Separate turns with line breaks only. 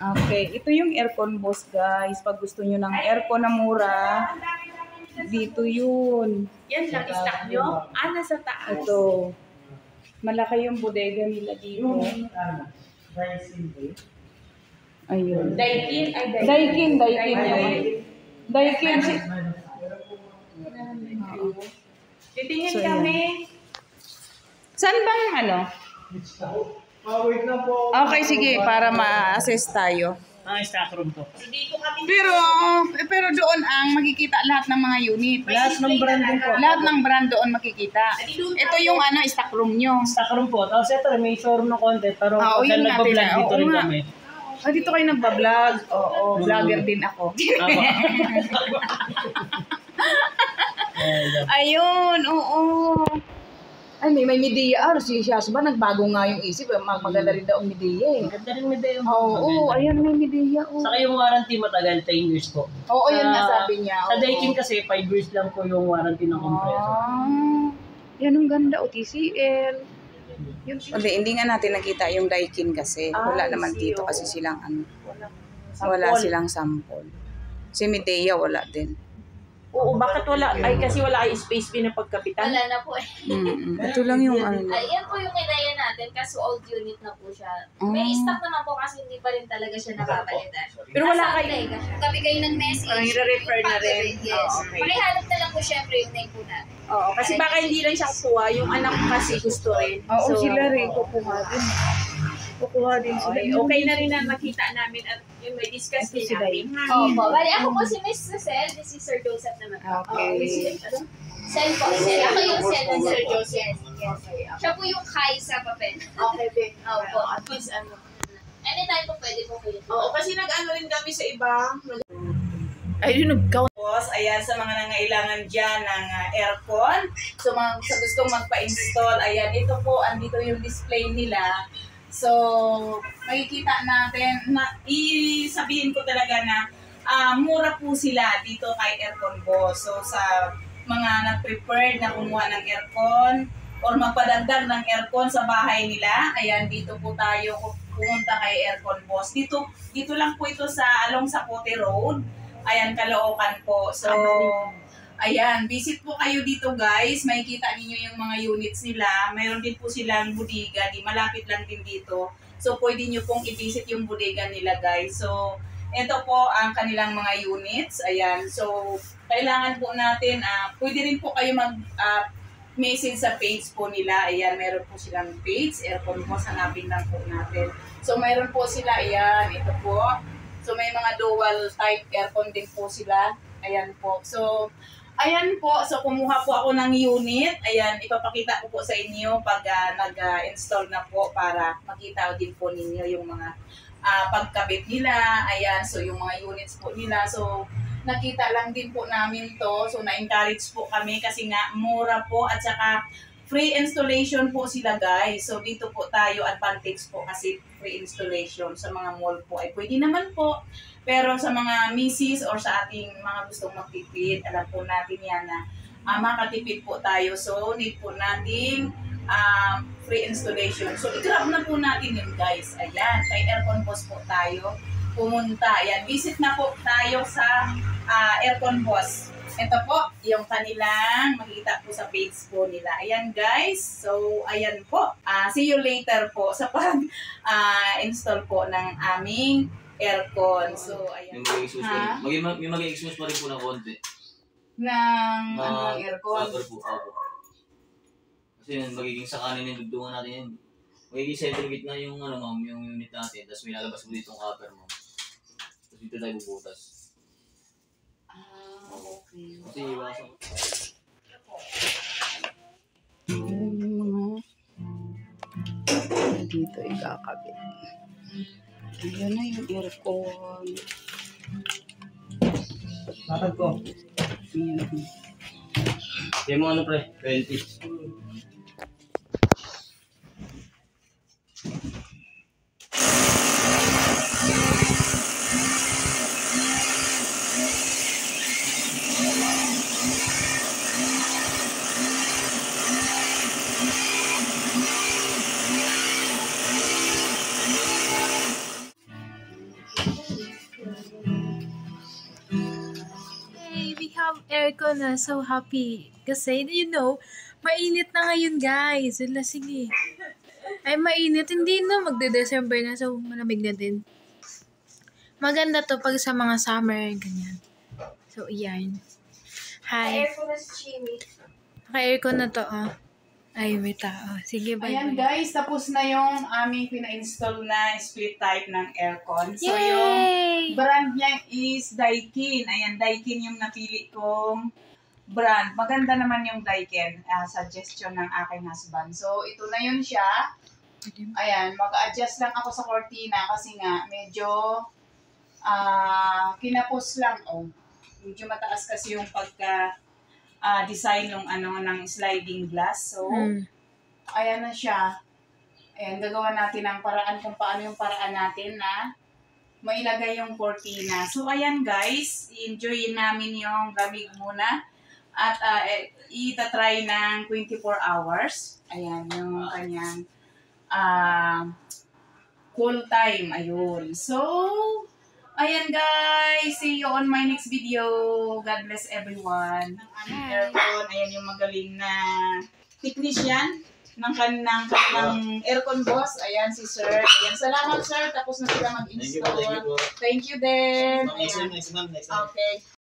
Okay, ito yung aircon boss guys. Pag gusto nyo ng aircon na mura, dito yun.
Yan lang stock nyo? Nasa taas.
Ito. Malaki yung bodega nila dito. Ayun.
Daikin?
Daikin. Daikin.
Titingin
So,
kami.
Saan bang ano?
Wait na po.
Okay, sige. Para ma-assess tayo.
Stock room to.
Dito kami.
Pero doon ang makikita lahat ng mga unit.
Lahat ng brand din po.
Lahat ng brand doon makikita. Ito yung ano, stock room nyo.
Stock room po. Tapos ito, may showroom ng content. Pero
Oo,
kasi
yun nga,
nagpa-vlog
tila.
dito
Oo
rin
nga.
kami.
Dito kayo nagbablog. Oo, vlogger din ako. Ayun, oo. Ay, may media. Si Shaz ba nagbago nga yung isip. Maganda rin daw ang media eh.
Maganda rin medyo.
Oo, ayan may media.
Saka yung warranty matagal, 10 years po.
Oo, yun nga sabi niya.
Sa Daikin kasi, 5 years lang po yung warranty ng compressor.
Yan ang ganda, OTCL. Hindi nga natin nakita yung Daikin kasi. Wala naman dito kasi silang ano. Wala silang sample. Si Medea wala din.
Oo, bakit wala? Ay, kasi wala kayo space pinapagkapitan.
Wala na po eh.
Ito lang yung ano.
Ayan po yung idea natin kasi old unit na po siya. May stock naman po kasi hindi pa rin talaga siya napapalitan.
Pero wala kayo.
Kami kayo ng message.
Ang i-refer na rin.
Yes.
Okay.
Pakihanap na lang po syempre yung name po natin.
Oo, kasi baka hindi lang siya kukuha. Yung anak ko kasi gusto rin.
Oo, sila rin. Kukuha din. Kukuha din sila.
Okay na rin na nakita namin at yung may discuss din namin.
Opo. Bali, ako po si Miss Cecil. This is Sir Joseph naman.
Okay.
Cell po. Cell. Ako yung cell ng Sir Joseph. Yes. Siya po yung Kai sa papel.
Okay, babe.
Opo.
At least ano.
Anytime po pwede po kayo.
Oo, kasi nag-ano rin kami sa iba.
Ayun, nag-count. Boss, ayan sa mga nangailangan dyan ng aircon. So, sa gustong magpa-install, ayan, ito po, andito yung display nila. So, makikita natin, sabihin ko talaga na mura po sila dito kay Aircon Boss. So, sa mga nag-prepared na kumuha ng aircon or magpadagdag ng aircon sa bahay nila, ayan, dito po tayo pumunta kay Aircon Boss. Dito lang po ito sa along Zapote Road. Ayan, Caloocan po. So, ayan, visit po kayo dito guys. Makikita ninyo yung mga units nila. Mayroon din po silang bodega. Malapit lang din dito. So, pwede nyo pong i-visit yung bodega nila guys. So, ito po ang kanilang mga units. Ayan. So, kailangan po natin, pwede rin po kayo message sa page po nila. Ayan, meron po silang page. Aircon Boss, hanapin lang po natin. So, mayroon po sila. Ayan, ito po. So, may mga dual type aircon din po sila. Ayan po. So, ayan po. So, kumuha po ako ng unit. Ayan, ipapakita ko po sa inyo pag nag-install na po para makita din po ninyo yung mga pagkabit nila. Ayan, so yung mga units po nila. So, nakita lang din po namin to. So, na-encourage po kami kasi nga mura po at saka free installation po sila guys. So, dito po tayo advantage po kasi free installation sa mga mall po ay pwede naman po. Pero sa mga misis or sa ating mga gustong magtipid, alam po natin yan na makatipid po tayo. So, need po nating free installation. So, i-grab na po natin yun guys. Ayan, kay Aircon Boss po tayo pumunta. Ayan, visit na po tayo sa Aircon Boss. Ito po, yung kanilang makikita po sa page po nila. Ayan guys. So, ayan po. See you later po sa pag-install po ng aming aircon. So, ayan.
Yung mag-expose pa rin po ng konti.
Ng aircon?
Po. Kasi yun, magiging sa kanin yung dugtungan natin yun. Magiging segregate na yung, ma'am, yung unit natin. Tapos may lalabas mo dito yung copper, ma'am. Tapos dito tayo bubutas.
Okay.
Kasi iwasan ko.
Dito ikakabit. Ayan na yung aircon.
Matag ko.
Kaya mo ano pre? 20.
aircon na. So happy. Kasi, mainit na ngayon, guys. Wala, sige. Ay, mainit. Hindi na. Magde-December na. So, malamig na din. Maganda to pag sa mga summer. Ganyan. So, iyan. Hi.
Aircon na si Chimmy.
Naka-aircon na to, oh. Ay, may tao. Sige, bye.
Ayan guys, tapos na yung aming pina-install na split type ng aircon. So
Yay!
yung brand niya is Daikin. Ayan, Daikin yung napili kong brand. Maganda naman yung Daikin. Suggestion ng aking husband. So ito na yun siya. Ayan, mag-adjust lang ako sa cortina kasi nga medyo kinapos lang. Oh. Medyo mataas kasi yung pagka design ng sliding glass. So, ayan na siya. Ayan, gagawa natin ang paraan kung paano yung paraan natin na mailagay yung cortina. So, ayan guys, enjoy namin yung lamig muna. At itatry ng 24 hours. Ayan, yung kanyang cool time. Ayun. So, ayan guys, see you on my next video. God bless everyone. Ang aircon, ayan yung magaling na technician ng kanilang aircon boss. Ayan si sir. Ayan, salamat sir. Tapos na sila mag-install.
Thank you po.
Thank you din.
Next
Ayan.
time.
Okay.